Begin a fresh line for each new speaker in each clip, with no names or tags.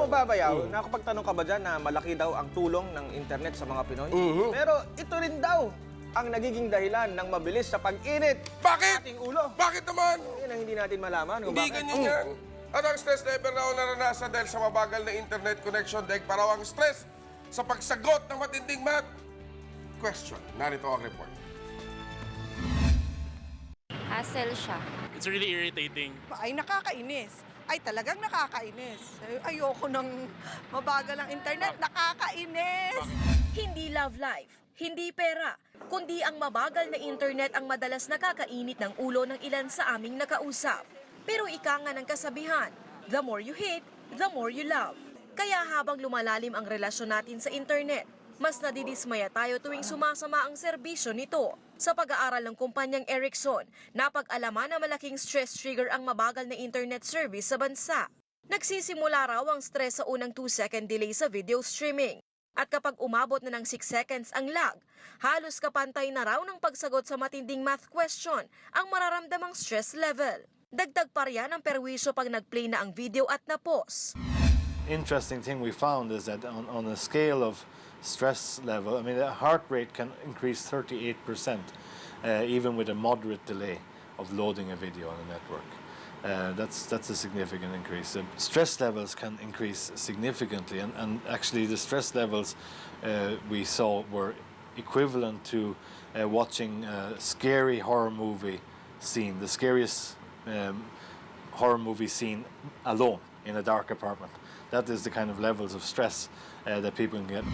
mo ba, Bayaw, nakapagtanong ka ba dyan na malaki daw ang tulong ng internet sa mga Pinoy? Pero ito rin daw ang nagiging dahilan ng mabilis sa pag-init
Bakit?
ating ulo.
Bakit naman?
Yan ang hindi natin malaman kung
Hindi
bakit.
ganyan yan. At ang stress level raw naranasan dahil sa mabagal na internet connection dahil pa raw ang stress sa pagsagot ng matinding math question. Narito ang report.
Hassle siya.
It's really irritating.
Ay, nakakainis. Ay, talagang nakakainis. Ay, ayoko ng mabagal ang internet. Nakakainis!
Hindi love life, hindi pera, kundi ang mabagal na internet ang madalas nakakainit ng ulo ng ilan sa aming nakausap. Pero ika nga ng kasabihan, the more you hate, the more you love. Kaya habang lumalalim ang relasyon natin sa internet, mas nadidismaya tayo tuwing sumasama ang serbisyo nito. Sa pag-aaral ng kumpanyang Ericsson, napag-alaman na malaking stress trigger ang mabagal na internet service sa bansa. Nagsisimula raw ang stress sa unang 2-second delay sa video streaming. At kapag umabot na ng 6 seconds ang lag, halos kapantay na raw ng pagsagot sa matinding math question ang mararamdamang stress level. Dagdag pa riyan ang perwisyo pag nag-play na ang video at na-pause.
Interesting thing we found is that on a scale of stress level, I mean, the heart rate can increase 38%, even with a moderate delay of loading a video on a network. That's a significant increase. Stress levels can increase significantly, and actually the stress levels we saw were equivalent to watching a scary horror movie scene, the scariest horror movie scene alone in a dark apartment. That is the kind of levels of stress that people can get.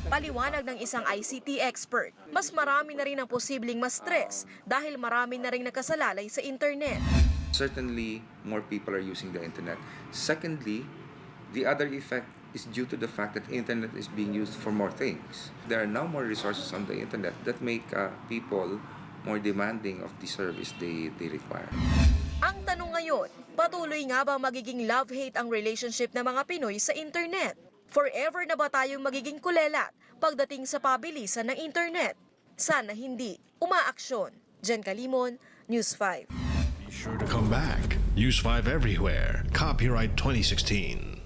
Paliwanag ng isang ICT expert, mas marami na rin ang posibleng ma-stress dahil marami na rin nakasalalay sa internet.
Certainly, more people are using the internet. Secondly, the other effect is due to the fact that internet is being used for more things. There are now more resources on the internet that make people more demanding of the service they require.
Ang tanong ngayon, patuloy nga ba magiging love-hate ang relationship ng mga Pinoy sa internet? Forever na ba tayong magiging kulelat pagdating sa pabilisan ng internet? Sana hindi. Umaaksyon. Jen Kalimon, News 5.
Be sure to come back. Use 5 everywhere. Copyright 2016.